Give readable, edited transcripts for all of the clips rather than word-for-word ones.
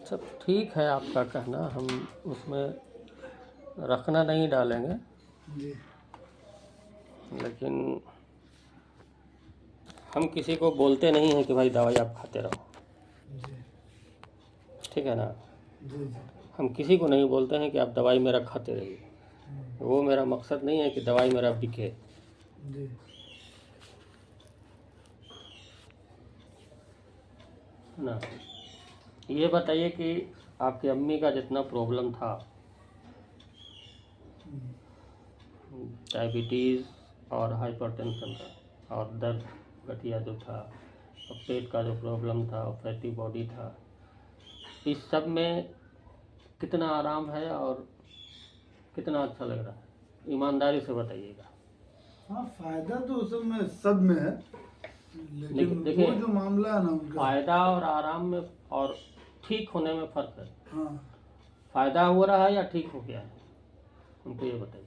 सब ठीक है आपका कहना, हम उसमें रखना नहीं डालेंगे जी। लेकिन हम किसी को बोलते नहीं हैं कि भाई दवाई आप खाते रहो, जी ठीक है ना। जी जी। हम किसी को नहीं बोलते हैं कि आप दवाई मेरा खाते रहिए, वो मेरा मकसद नहीं है कि दवाई मेरा बिके। जी। ना ये बताइए कि आपकी अम्मी का जितना प्रॉब्लम था, डायबिटीज़ और हाइपरटेंशन का और दर्द गठिया जो था और पेट का जो प्रॉब्लम था और फैटी बॉडी था, इस सब में कितना आराम है और कितना अच्छा लग रहा है, ईमानदारी से बताइएगा। हाँ, फायदा तो सब में है, लेकिन देखिए, वो जो मामला है ना उनका, फायदा और आराम में और ठीक होने में फ़र्क है। हाँ, फायदा हो रहा है या ठीक हो गया है, हमको ये बताइए।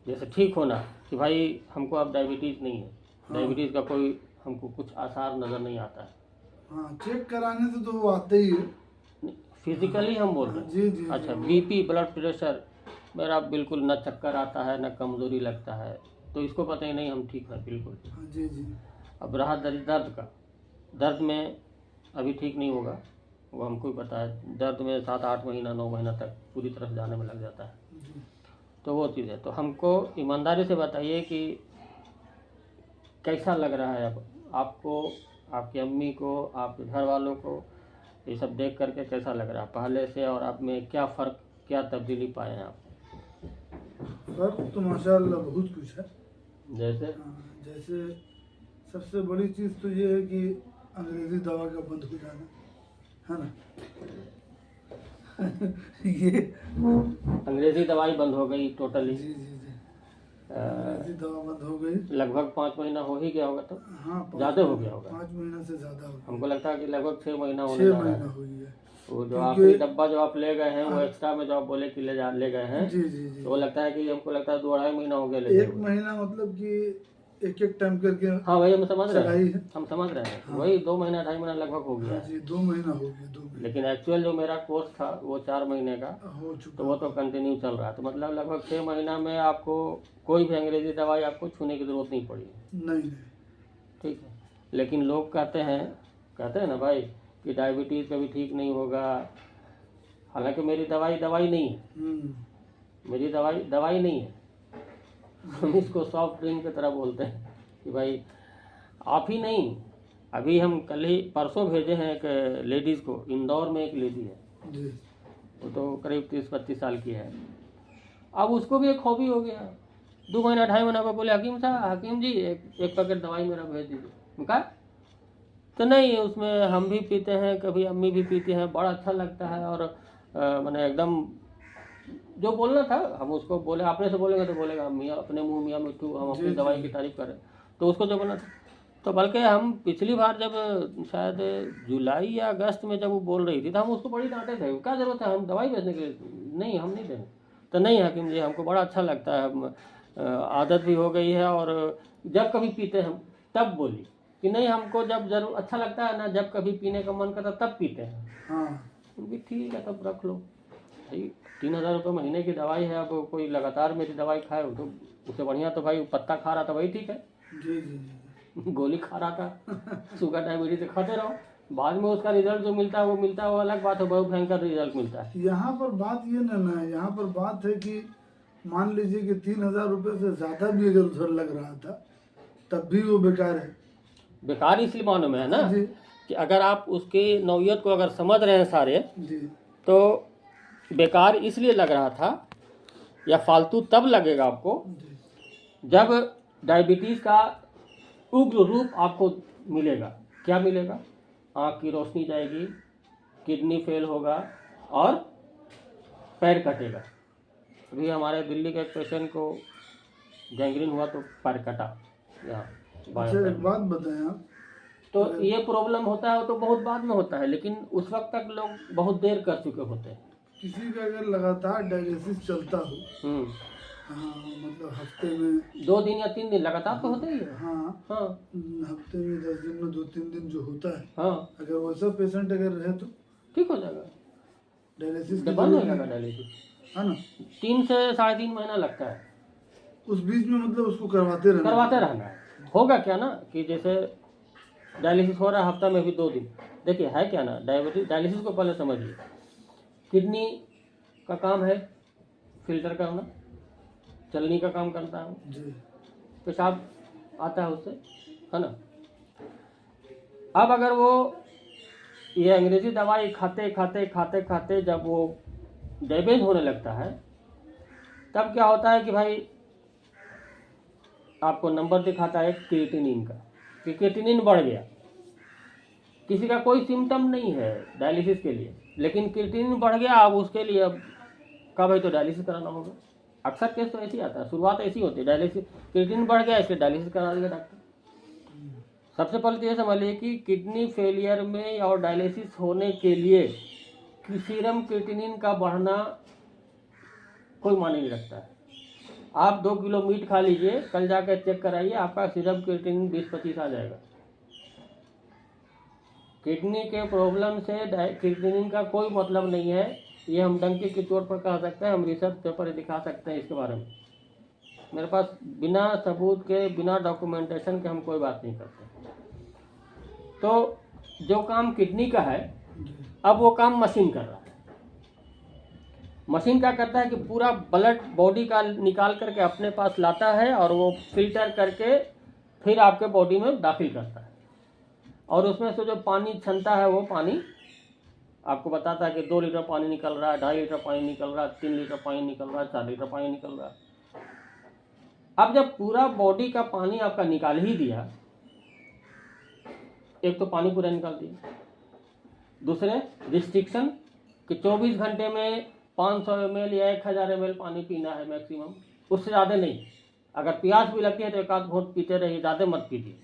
जैसे ठीक होना कि भाई हमको अब डायबिटीज़ नहीं है, हाँ। डायबिटीज़ का कोई हमको कुछ आसार नज़र नहीं आता है। हाँ, चेक कराने से तो वो आते ही है। फिजिकली हम बोल रहे हैं। जी जी। अच्छा, बीपी ब्लड प्रेशर मेरा बिल्कुल न चक्कर आता है न कमज़ोरी लगता है, तो इसको पता ही नहीं हम ठीक है बिल्कुल। हाँ, जी जी। अब रहा दर्द का, दर्द में अभी ठीक नहीं होगा, वो हमको ही पता है। दर्द में 7-8 महीना 9 महीना तक पूरी तरह से जाने में लग जाता है, जी। तो वो चीज़ है। तो हमको ईमानदारी से बताइए कि कैसा लग रहा है अब आपको, आपकी अम्मी को, आपके घर वालों को, ये सब देख करके कैसा लग रहा है पहले से, और आप में क्या फ़र्क, क्या तब्दीली पाए हैं आप? फर्क तो माशाल्लाह बहुत कुछ है। जैसे हाँ, जैसे सबसे बड़ी चीज़ तो ये है कि अंग्रेज़ी दवा का बंद हो जाना, है ना। ये अंग्रेज़ी दवाई बंद हो गई टोटली? जी जी जी। अंग्रेज़ी दवा बंद हो गई, लगभग 5 महीना हो ही गया होगा, तो हाँ, ज़्यादा हो गया होगा। 5 महीना से ज़्यादा हो गया। हमको लगता है कि लगभग 6 महीना होने 6 जा रहा महीना है। हो गया। वो जो क्योंकि- आखिरी डब्बा जो आप ले गए हैं वो एक्स्ट्रा में जो आप बोले कि ले गए हैं, जी जी जी। तो वो लगता है कि हमको लगता है 2-2.5 महीना हो गया ले गए एक हुए। महीना मतलब कि एक टाइम करके। हाँ वही हम समझ रहे चढ़ाई हैं, है। हम समझ रहे हैं। हाँ। वही 2 महीना 2.5 महीना लगभग हो गया हाँ है। जी, 2 महीना हो गया, 2 महीना लेकिन एक्चुअल जो मेरा कोर्स था वो 4 महीने का, हो तो चुका। वो तो कंटिन्यू चल रहा है। तो मतलब लगभग 6 महीना में आपको कोई भी अंग्रेजी दवाई आपको छूने की ज़रूरत नहीं पड़ी, नहीं। ठीक है। लेकिन लोग कहते हैं ना भाई कि डायबिटीज़ कभी ठीक नहीं होगा, हालांकि मेरी दवाई नहीं है, मेरी दवाई नहीं है। हम इसको सॉफ्ट ड्रिंक की तरह बोलते हैं कि भाई आप ही नहीं, अभी हम कल ही परसों भेजे हैं एक लेडीज़ को, इंदौर में एक लेडी है, जी। वो तो करीब 30-32 साल की है। अब उसको भी एक हॉबी हो गया, 2 महीना 2.5 महीना पर बोले हकीम जी एक पैकेट दवाई मेरा भेज दीजिए। कहा तो नहीं, उसमें हम भी पीते हैं, कभी अम्मी भी पीती हैं, बड़ा अच्छा लगता है। और मैंने एकदम जो बोलना था हम उसको बोले, आपने से बोलेंगे तो बोलेगा मियाँ अपने मुँह मियाँ मिट्टू, हम अपनी दवाई की तारीफ करें, तो उसको जो बोलना था। तो बल्कि हम पिछली बार जब शायद जुलाई या अगस्त में जब वो बोल रही थी तो हम उसको बड़ी डांटे थे, क्या ज़रूरत है हम दवाई बेचने के लिए, नहीं हम नहीं देंगे। तो नहीं हकीम जी हमको बड़ा अच्छा लगता है, आदत भी हो गई है, और जब कभी पीते हम तब बोली कि नहीं हमको जब जरूर अच्छा लगता है ना, जब कभी पीने का मन करता तब पीते हैं। हाँ, भी ठीक है तब रख लो भाई, 3,000 रुपये महीने की दवाई है। अब कोई लगातार मेरी दवाई खाए तो उससे बढ़िया तो भाई पत्ता खा रहा था वही ठीक है, जी जी जी। गोली खा रहा था शुगर डायबिटीज से खाते रहो, बाद में उसका रिजल्ट जो मिलता है वो अलग बात है, बहुत भयंकर रिजल्ट मिलता है। यहाँ पर बात ये ना है, यहाँ पर बात है कि मान लीजिए कि 3,000 रुपये से ज़्यादा भी अगर उधर लग रहा था तब भी वो बेकार है। बेकार इसलिए मालूम है ना जी कि अगर आप उसकी नौयत को अगर समझ रहे हैं सारे, जी। तो बेकार इसलिए लग रहा था या फालतू तब लगेगा आपको जी। जब डायबिटीज़ का उग्र रूप आपको मिलेगा। क्या मिलेगा? आँख की रोशनी जाएगी, किडनी फेल होगा और पैर कटेगा। अभी हमारे दिल्ली के एक पेशेंट को गैंग्रीन हुआ तो पैर कटा यहाँ। अच्छा, एक बात बताएं आप, तो ये प्रॉब्लम होता है तो बहुत बाद में होता है, लेकिन उस वक्त तक लोग बहुत देर कर चुके होते हैं। किसी का अगर लगातार डायलिसिस चलता हो हाँ मतलब हफ्ते में 2 दिन या 3 दिन लगातार तो होता ही है। हाँ हाँ हफ्ते में 10 दिन में 2-3 दिन जो होता है, हाँ अगर वैसा पेशेंट अगर रहे तो ठीक हो जाएगा, डायलिसिस की बंद हो जरूरत जाएगा नहीं, डायलिसिस। है ना। 3 से 3.5 महीना लगता है, उस बीच में मतलब उसको करवाते रहना है। होगा क्या ना कि जैसे डायलिसिस हो रहा है हफ्ता में भी 2 दिन, देखिए है क्या ना, डायलिसिस को पहले समझिए। किडनी का काम है फिल्टर करना, चलनी का काम करता है, जी। पेशाब आता है उससे, है ना। अब अगर वो ये अंग्रेजी दवाई खाते खाते खाते खाते जब वो डैमेज होने लगता है, तब क्या होता है कि भाई आपको नंबर दिखाता है क्रिएटिनिन का, कि क्रिएटिनिन बढ़ गया। किसी का कोई सिम्टम नहीं है डायलिसिस के लिए, लेकिन क्रिएटिनिन बढ़ गया, अब उसके लिए अब का भाई तो डायलिसिस कराना होगा। अक्सर केस तो ऐसे ही आता है, शुरुआत ऐसी होती है, डायलिसिस क्रिएटिनिन बढ़ गया इसलिए डायलिसिस करा दिया डॉक्टर। सबसे पहले तो ये समझ लीजिए कि किडनी फेलियर में और डायलिसिस होने के लिए सीरम क्रिएटिनिन का बढ़ना कोई मायने नहीं रखता है। आप 2 किलो मीट खा लीजिए, कल जाकर चेक कराइए, आपका सीरम क्रिएटिनिन 20-25 आ जाएगा। किडनी के प्रॉब्लम से क्रिएटिनिन का कोई मतलब नहीं है, ये हम डंके की चोट पर कह सकते हैं, हम रिसर्च पेपर दिखा सकते हैं इसके बारे में। मेरे पास बिना सबूत के, बिना डॉक्यूमेंटेशन के हम कोई बात नहीं करते। तो जो काम किडनी का है, अब वो काम मशीन कर रहा है। मशीन क्या करता है कि पूरा ब्लड बॉडी का निकाल करके अपने पास लाता है और वो फिल्टर करके फिर आपके बॉडी में दाखिल करता है, और उसमें से जो पानी क्षमता है वो पानी आपको बताता है कि 2 लीटर पानी निकल रहा है, 2.5 लीटर पानी निकल रहा है, 3 लीटर पानी निकल रहा है, 4 लीटर पानी निकल रहा है। अब जब पूरा बॉडी का पानी आपका निकाल ही दिया, एक तो पानी पूरा निकाल दिया, दूसरे रिस्ट्रिक्शन कि 24 घंटे में 500 ml या 1000 ml पानी पीना है मैक्सिमम, उससे ज़्यादा नहीं। अगर प्यास भी लगती है तो 1 आध घूंट पीते रहिए, ज़्यादा मत पीजिए।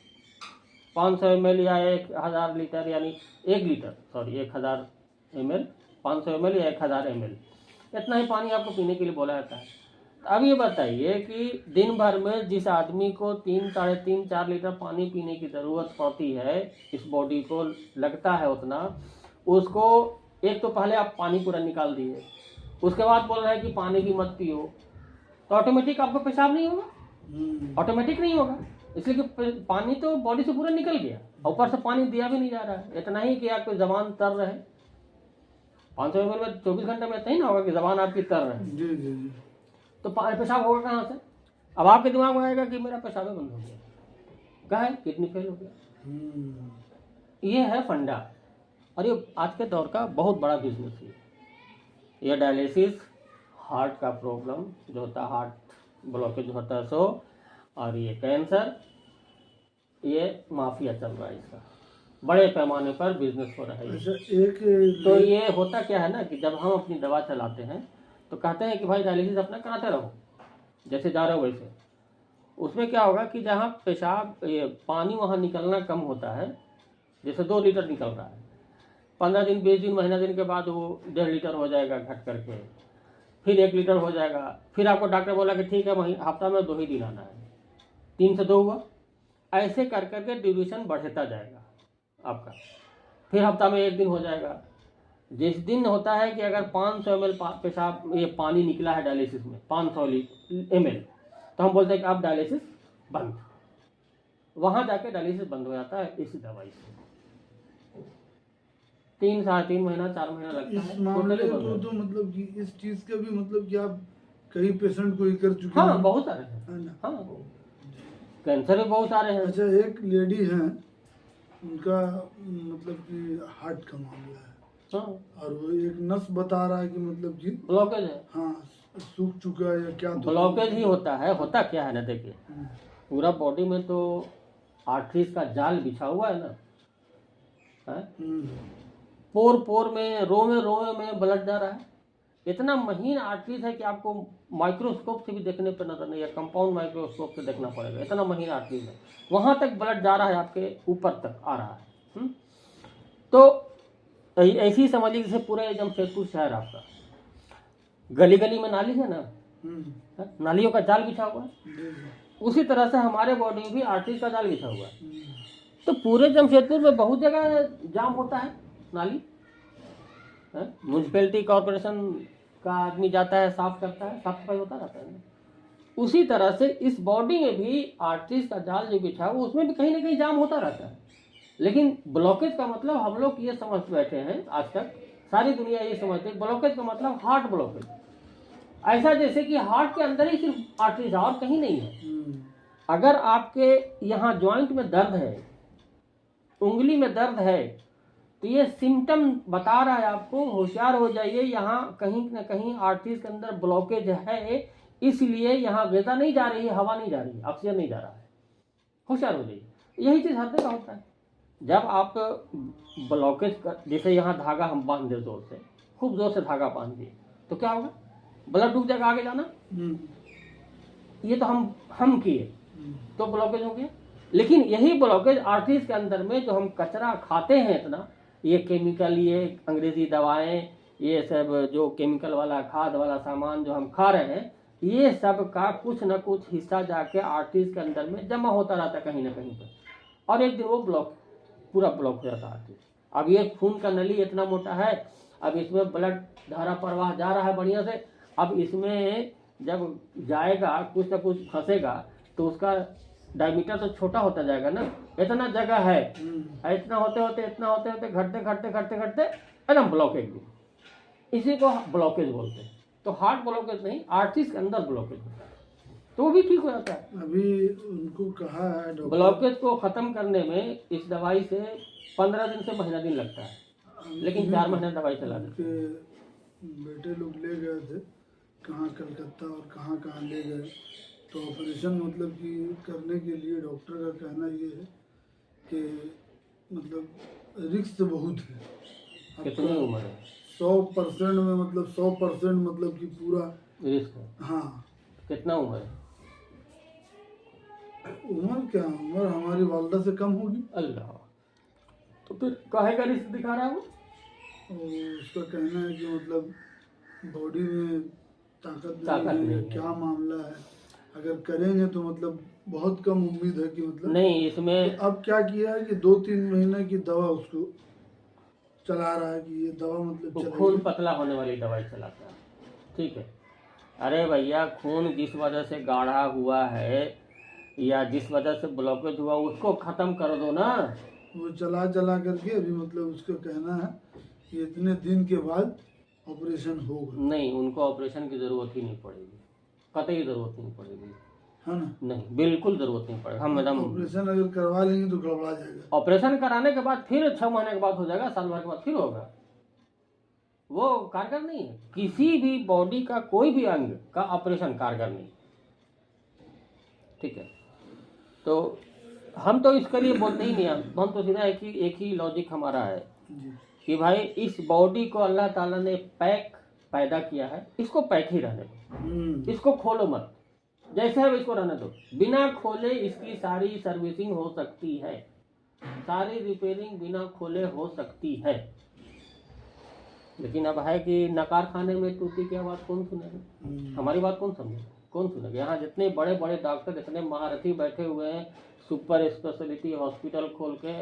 500 ml या 1000 लीटर यानी 1 लीटर, सॉरी 1000 ml, 500 ml या 1000 ml, इतना ही पानी आपको पीने के लिए बोला जाता है। अब ये बताइए कि दिन भर में जिस आदमी को 3, 3.5, 4 लीटर पानी पीने की ज़रूरत पड़ती है, इस बॉडी को लगता है उतना, उसको एक तो पहले आप पानी पूरा निकाल दिए, उसके बाद बोल रहे हैं कि पानी भी मत पियो, तो ऑटोमेटिक आपको पेशाब नहीं होगा, ऑटोमेटिक नहीं होगा, इसलिए कि पानी तो बॉडी से पूरा निकल गया, ऊपर से पानी दिया भी नहीं जा रहा है। इतना ही कि आपकी जबान तर रहे, 500 ml में 24 घंटे में इतना ही ना होगा कि जबान आपकी तर रहे। जी जी जी। तो पेशाब होगा कहाँ से? अब आपके दिमाग में आएगा कि मेरा पेशाब बंद हो गया, कहाँ है? किडनी फेल हो गया। ये है फंडा, और ये आज के दौर का बहुत बड़ा बिजनेस है। ये डायलिसिस, हार्ट का प्रॉब्लम जो होता है, हार्ट ब्लॉकेज होता है सो, और ये कैंसर, ये माफिया चल रहा है, इसका बड़े पैमाने पर बिजनेस हो रहा है। अच्छा, तो ये होता क्या है ना कि जब हम अपनी दवा चलाते हैं तो कहते हैं कि भाई डायलिसिस अपना कराते रहो, जैसे जा रहे हो वैसे। उसमें क्या होगा कि जहाँ पेशाब, ये पानी वहाँ निकलना कम होता है, जैसे 2 लीटर निकल रहा है, 15 दिन, 20 दिन, महीना दिन के बाद वो 1.5 लीटर हो जाएगा घट करके, फिर 1 लीटर हो जाएगा, फिर आपको डॉक्टर बोला कि ठीक है हफ्ता में 2 ही दिन आना है, 3 से 2 हुआ, ऐसे कर करके ड्यूरेशन बढ़ता जाएगा आपका, फिर हफ्ता में 1 दिन हो जाएगा। जिस दिन होता है कि अगर 500 ml पेशाब, ये पानी निकला है डायलिसिस में 500 ml, तो हम बोलते हैं कि आप डायलिसिस बंद, वहाँ जाके डायलिसिस बंद हो जाता है इस दवाई से। 3, 3.5 महीना, 4 महीना लगता है। इस मामले तो मतलब कि इस चीज का भी मतलब कि आप कई पेशेंट को ही कर चुके हैं? हाँ, बहुत सारे हैं। हाँ, कैंसर भी बहुत सारे हैं। अच्छा, एक लेडी है, उनका मतलब कि हार्ट का मामला है। हाँ, और वो एक नस बता रहा है कि मतलब कि ब्लॉकेज है। हाँ, सूख चुका है या क्या? तो ब्लॉकेज ही होता है। होता क्या है ना, देखिए पूरा बॉडी में तो आर्टरीज का जाल बिछा हुआ है ना, पोर पोर में, रोवे में ब्लड जा रहा है। इतना महीन आर्टरीज है कि आपको माइक्रोस्कोप से भी देखने पर नजर नहीं है, कंपाउंड माइक्रोस्कोप से देखना पड़ेगा, इतना महीन आर्टरीज है, वहां तक ब्लड जा रहा है, आपके ऊपर तक आ रहा है। तो ऐसी समझिए जैसे पूरा जमशेदपुर शहर आपका, गली गली में नाली है ना, नालियों का जाल बिछा हुआ है। जी, जी। उसी तरह से हमारे बॉडी में भी आर्टरीज का जाल बिछा हुआ है। तो पूरे जमशेदपुर में बहुत जगह जाम होता है नाली। म्यूनसिपैलिटी कॉर्पोरेशन का आदमी जाता है, साफ करता है, साफ सफाई होता रहता है। उसी तरह से इस बॉडी में भी आर्टरीज का जाल जो बिछा हुआ उसमें भी कहीं ना कहीं जाम होता रहता है। लेकिन ब्लॉकेज का मतलब हम लोग ये समझ बैठे हैं, आज तक सारी दुनिया ये समझती है ब्लॉकेज का मतलब हार्ट ब्लॉकेज, ऐसा जैसे कि हार्ट के अंदर ही सिर्फ आर्टरीज और कहीं नहीं है। अगर आपके यहाँ जॉइंट में दर्द है, उंगली में दर्द है, तो ये सिम्टम बता रहा है आपको, होशियार हो जाइए, यहाँ कहीं ना कहीं आर्टरीज के अंदर ब्लॉकेज है, इसलिए यहाँ ग़िज़ा नहीं जा रही है, हवा नहीं जा रही है, ऑक्सीजन नहीं जा रहा है। होशियार हो जाइए। यही चीज़ हर जगह होता है। जब आप ब्लॉकेज जैसे यहाँ धागा हम बांध दे जोर से, खूब जोर से धागा बांध दिए, तो क्या होगा? ब्लड डूब जाएगा आगे जाना। ये तो हम किए तो ब्लॉकेज हो गया। लेकिन यही ब्लॉकेज आर्टरीज के अंदर में जो हम कचरा खाते हैं इतना, ये केमिकल, ये अंग्रेजी दवाएं, ये सब जो केमिकल वाला खाद वाला सामान जो हम खा रहे हैं, ये सब का कुछ न कुछ हिस्सा जाके आर्टरीज के अंदर में जमा होता रहता है कहीं ना कहीं पर, और एक दिन वो पूरा ब्लॉक हो जाता है आर्टरीज। अब ये खून का नली इतना मोटा है, अब इसमें ब्लड धारा प्रवाह जा रहा है बढ़िया से, अब इसमें जब जाएगा कुछ ना कुछ फंसेगा तो उसका डायमीटर तो छोटा होता जाएगा ना, इतना जगह है, इतना होते होते घटते एकदम ब्लॉक एक दिन, इसी को ब्लॉकेज बोलते हैं। तो हार्ट ब्लॉकेज नहीं, आर्टरीज के अंदर ब्लॉकेज होता है, तो वो भी ठीक हो जाता है। अभी उनको कहा है डॉक्टर, ब्लॉकेज को खत्म करने में इस दवाई से 15 दिन से महीना दिन लगता है, लेकिन 4 महीने दवाई चला देते हैं। बेटे लोग ले गए थे कहाँ, कलकत्ता और कहाँ कहाँ ले गए, तो ऑपरेशन मतलब कि करने के लिए डॉक्टर का कहना ये है कि मतलब रिस्क बहुत है। कितनी उम्र है? 100% में मतलब 100% मतलब कि पूरा रिस्क है। हाँ। कितना उम्र है? उम्र क्या, उम्र हमारी वालदा से कम होगी। अल्लाह, तो फिर काहे का रिस्क दिखा रहा है वो? उसका कहना है कि मतलब बॉडी में ताकत नहीं है, क्या मामला है, अगर करेंगे तो मतलब बहुत कम उम्मीद है कि मतलब नहीं इसमें। तो अब क्या किया है कि 2-3 महीने की दवा उसको चला रहा है कि ये दवा मतलब तो खून पतला होने वाली दवाई चलाता है, ठीक है। अरे भैया, खून जिस वजह से गाढ़ा हुआ है या जिस वजह से ब्लॉकेज हुआ उसको खत्म कर दो ना। वो चला करके अभी मतलब उसका कहना है कि इतने दिन के बाद ऑपरेशन होगा। नहीं, उनको ऑपरेशन की ज़रूरत ही नहीं पड़ेगी, कतई ज़रूरत नहीं पड़ेगी, है ना? नहीं, बिल्कुल ज़रूरत नहीं पड़ेगा। हम मैडम ऑपरेशन अगर करवा लेंगे तो गड़बड़ा जाएगा। ऑपरेशन कराने के बाद फिर 6 महीने के बाद हो जाएगा, साल भर के बाद फिर होगा, वो कारगर नहीं है। किसी भी बॉडी का कोई भी अंग का ऑपरेशन कारगर नहीं, ठीक है। तो हम तो इसके लिए बोलते ही नहीं, हम तो सीधा एक ही लॉजिक हमारा है कि भाई इस बॉडी को अल्लाह ताला ने पैदा किया है, इसको पैक ही रहने दो, इसको खोलो मत, जैसे है इसको रहने दो। बिना खोले इसकी सारी सर्विसिंग हो सकती है, सारी रिपेयरिंग बिना खोले हो सकती है। लेकिन अब है कि नकार खाने में टूटी की आवाज़ कौन सुनेगा, हमारी बात कौन समझेगा, कौन सुनेगा। यहाँ जितने बड़े बड़े डॉक्टर, इतने महारथी बैठे हुए हैं, सुपर स्पेशलिटी हॉस्पिटल खोल के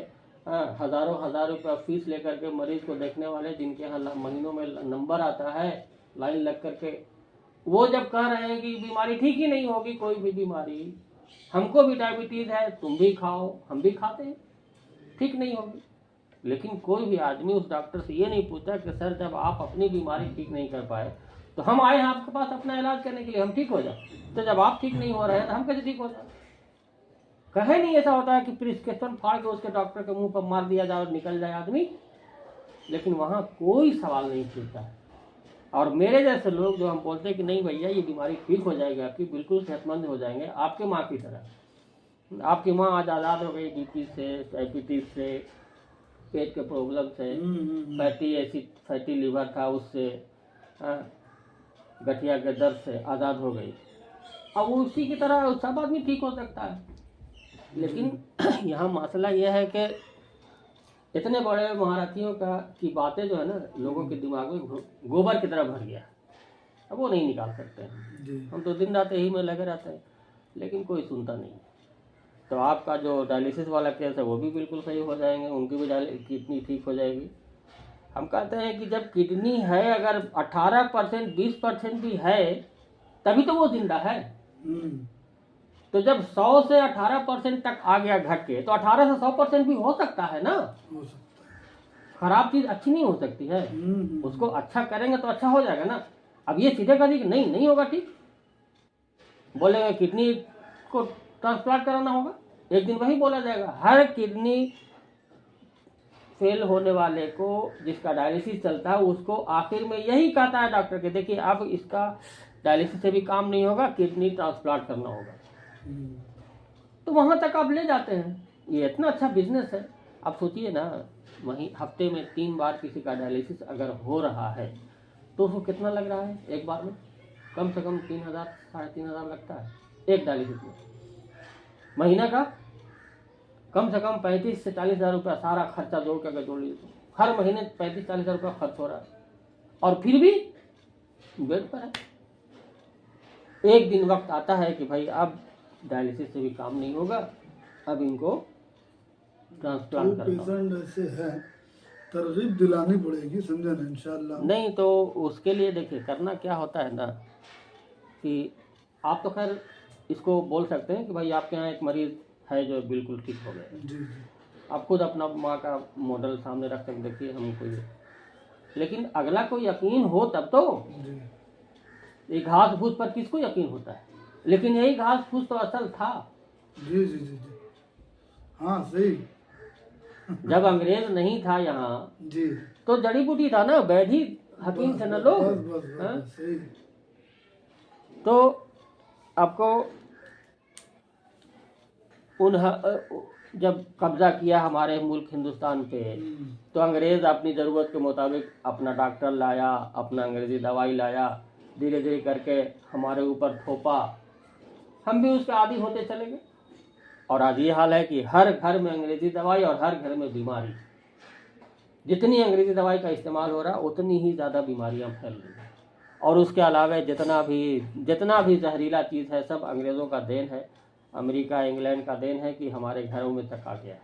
हज़ारों रुपया फीस लेकर के मरीज को देखने वाले, जिनके यहाँ महीनों में नंबर आता है लाइन लग करके, वो जब कह रहे हैं कि बीमारी ठीक ही नहीं होगी, कोई भी बीमारी, हमको भी डायबिटीज़ है, तुम भी खाओ, हम भी खाते हैं, ठीक नहीं होगी। लेकिन कोई भी आदमी उस डॉक्टर से ये नहीं पूछता कि सर जब आप अपनी बीमारी ठीक नहीं कर पाए तो हम आए हैं आपके पास अपना इलाज करने के लिए, हम ठीक हो जाए, तो जब आप ठीक नहीं हो रहे हैं तो हम कैसे ठीक हो जाए। कहे नहीं ऐसा होता है कि प्रिस्क्रिप्शन फाड़ के उसके डॉक्टर के मुंह पर मार दिया जाए और निकल जाए आदमी, लेकिन वहाँ कोई सवाल नहीं पूछता है। और मेरे जैसे लोग जो हम बोलते हैं कि नहीं भैया ये बीमारी ठीक हो जाएगी आपकी, बिल्कुल सेहतमंद हो जाएंगे, आपके माँ की तरह। आपकी माँ आज आज़ाद हो गई बीपी से, डायबिटीज से, पेट के प्रॉब्लम से, फैटी एसिड, फैटी लीवर था उससे, गठिया के दर्द से आज़ाद हो गई। अब उसी की तरह सब आदमी ठीक हो सकता है। लेकिन यहाँ मसला यह है कि इतने बड़े महारथियों की बातें जो है ना, लोगों के दिमाग में गोबर की तरह भर गया। अब वो नहीं निकाल सकते हैं। जी। हम तो दिन रात यही में लगे रहते हैं, लेकिन कोई सुनता नहीं। तो आपका जो डायलिसिस वाला केस है वो भी बिल्कुल सही हो जाएंगे, उनकी भी किडनी ठीक हो जाएगी। हम कहते हैं कि जब किडनी है अगर 18% 20% भी है तभी तो वो जिंदा है। तो जब 100 से 18% तक आ गया घट के, तो 18 से 100% भी हो सकता है ना। हो सकता है। खराब चीज अच्छी नहीं हो सकती है। उसको अच्छा करेंगे तो अच्छा हो जाएगा ना। अब ये सीधे कह दी कि नहीं होगा ठीक, बोलेंगे किडनी को ट्रांसप्लांट कराना होगा, एक दिन वही बोला जाएगा। हर किडनी फेल होने वाले को जिसका डायलिसिस चलता है उसको आखिर में यही कहता है डॉक्टर के, देखिए अब इसका डायलिसिस से भी काम नहीं होगा, किडनी ट्रांसप्लांट करना होगा। तो वहां तक आप ले जाते हैं। ये इतना अच्छा बिजनेस है। आप सोचिए ना, वहीं हफ्ते में 3 बार किसी का डायलिसिस अगर हो रहा है तो उसको कितना लग रहा है एक बार में? कम से कम 3,000 3,500 लगता है एक डायलिसिस में। महीना का कम से कम 35 से 40,000 रुपया सारा खर्चा जोड़ करके जोड़ लीजिए तो हर महीने 35-40,000 रुपया खर्च हो रहा है, और फिर भी बेड पर है। एक दिन वक्त आता है कि भाई अब डायलिसिस से भी काम नहीं होगा, अब इनको ट्रांसप्लांट करना। पेशेंट ऐसे है, तरगीब दिलानी पड़ेगी, समझे ना, इंशाल्लाह। नहीं तो उसके लिए देखिए करना क्या होता है ना, कि आप तो खैर इसको बोल सकते हैं कि भाई आपके यहाँ एक मरीज है जो बिल्कुल ठीक हो गया। जी। आप खुद अपना माँ का मॉडल सामने रख सकते, देखिए हमको ये, लेकिन अगला को यकीन हो तब तो। जी। ये घास फूस पर किसको यकीन होता है, लेकिन यही घास फूस तो असल था। जी जी जी जी, हाँ सही। जब अंग्रेज नहीं था यहाँ जी, तो जड़ी बूटी था ना, वैद्य हकीम थे ना लोग। बस सही। तो आपको जब कब्जा किया हमारे मुल्क हिंदुस्तान पे, तो अंग्रेज अपनी ज़रूरत के मुताबिक अपना डॉक्टर लाया, अपना अंग्रेज़ी दवाई लाया, धीरे धीरे करके हमारे ऊपर थोपा, हम भी उसके आदी होते चले गए। और आज ये हाल है कि हर घर में अंग्रेज़ी दवाई और हर घर में बीमारी। जितनी अंग्रेज़ी दवाई का इस्तेमाल हो रहा है उतनी ही ज़्यादा बीमारियां फैल रही हैं। और उसके अलावा जितना भी जहरीला चीज़ है सब अंग्रेज़ों का देन है, अमेरिका इंग्लैंड का देन है कि हमारे घरों में तक आ गया है।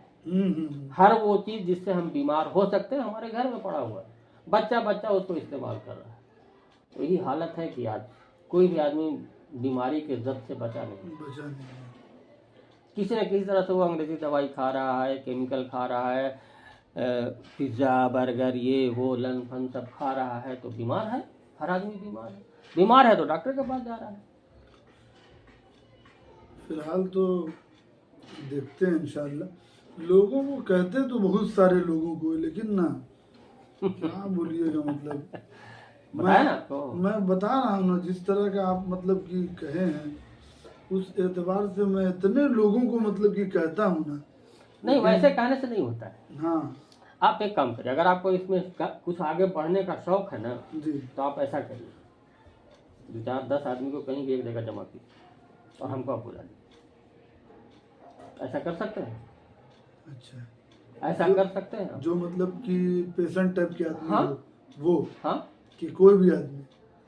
हर वो चीज़ जिससे हम बीमार हो सकते हैं हमारे घर में पड़ा हुआ है, बच्चा बच्चा उसको इस्तेमाल कर रहा है। तो यही हालत है कि आज कोई भी आदमी बीमारी के जद से बचा नहीं। किसी न किसी तरह से वो अंग्रेज़ी दवाई खा रहा है, केमिकल खा रहा है, पिज़्ज़ा बर्गर ये वो लन फन सब खा रहा है, तो बीमार है। हर आदमी बीमार है तो डॉक्टर के पास जा रहा है। फिलहाल तो देखते हैं इंशाल्लाह। लोगों को कहते तो बहुत सारे लोगों को, लेकिन ना क्या बोलिएगा, मतलब बताया ना आपको, मैं बता रहा हूँ ना, जिस तरह का आप मतलब कि कहे हैं उस एतबार से मैं इतने लोगों को मतलब कि कहता हूँ ना। नहीं वैसे कहने से नहीं होता है। हाँ, आप एक काम करिए, अगर आपको इसमें कुछ आगे बढ़ने का शौक है ना जी, तो आप ऐसा करिए, 2-4-10 आदमी को कहीं भी एक जगह जमा कीजिए और हमको आप बुला लीजिए। ऐसा कर सकते हैं? अच्छा, ऐसा कर सकते हैं जो मतलब कि पेशेंट टाइप के आदमी हाँ? वो हाँ कि कोई भी आदमी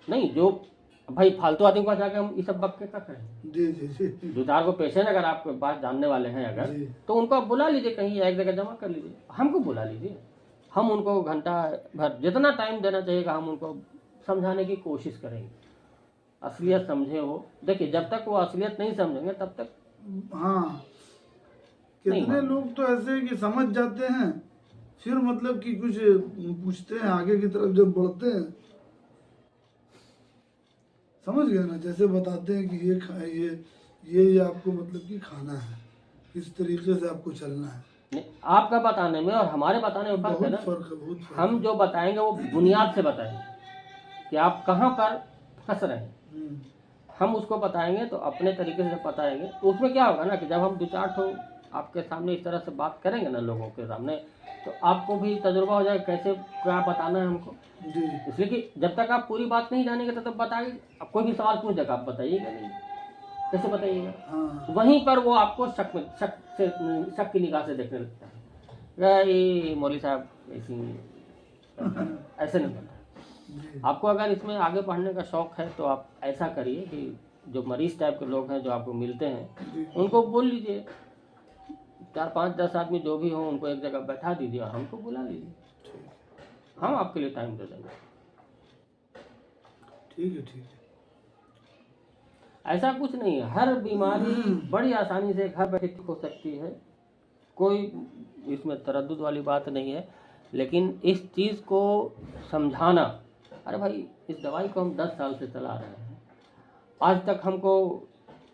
नहीं, जो भाई फालतू आदमी के पास जाके हम ये सब बक्के का करें। जी जी जी 2-4 को पेशेंट अगर आपके पास जानने वाले हैं अगर, जी। तो उनको आप बुला लीजिए, कहीं एक जगह जमा कर लीजिए, हमको बुला लीजिए। हम उनको घंटा भर जितना टाइम देना चाहिएगा हम उनको समझाने की कोशिश करेंगे, असलियत समझे वो। देखिए जब तक वो असलियत नहीं समझेंगे तब तक। हाँ, कितने लोग तो ऐसे हैं कि समझ जाते हैं, फिर मतलब कि कुछ पूछते हैं आगे की तरफ जब बढ़ते हैं, समझ गए ना, जैसे बताते हैं कि ये खाए, ये आपको मतलब कि खाना है, इस तरीके से आपको चलना है। नहीं, आपका बताने में और हमारे बताने में फर्क है ना। फर्क है, बहुत फर्क हम जो बताएंगे वो बुनियाद से बताएंगे कि आप कहाँ पर फंस रहे हैं, हम उसको बताएंगे तो अपने तरीके से बताएंगे। तो उसमें क्या होगा ना कि जब हम 2-4 ठो आपके सामने इस तरह से बात करेंगे ना लोगों के सामने, तो आपको भी तजुर्बा हो जाएगा कैसे क्या बताना है हमको। जी। इसलिए कि जब तक आप पूरी बात नहीं जानेंगे तब बताइए। अब कोई भी सवाल पूछ देगा आप बताइएगा नहीं, कैसे बताइएगा। हाँ। वहीं पर वो आपको शक की निगाह से देखने लगता है, ये मौलवी साहब ऐसे नहीं होता। जी आपको अगर इसमें आगे बढ़ने का शौक है तो आप ऐसा करिए कि जो मरीज टाइप के लोग हैं जो आपको मिलते हैं जी उनको बोल लीजिए, 4 5 10 आदमी जो भी हो उनको एक जगह बैठा दीजिए और हमको बुला लीजिए, ठीक हम आपके लिए टाइम दे देंगे। ठीक है। ऐसा कुछ नहीं है, हर बीमारी बड़ी आसानी से घर बैठे ठीक हो सकती है, कोई इसमें तरद्दुद वाली बात नहीं है। लेकिन इस चीज़ को समझाना, अरे भाई इस दवाई को हम 10 साल से चला रहे हैं, आज तक हमको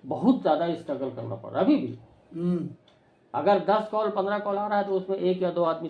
बहुत ज़्यादा स्ट्रगल करना पड़ रहा है अभी भी। अगर 10 कॉल 15 कॉल आ रहा है तो उसमें 1 या 2 आदमी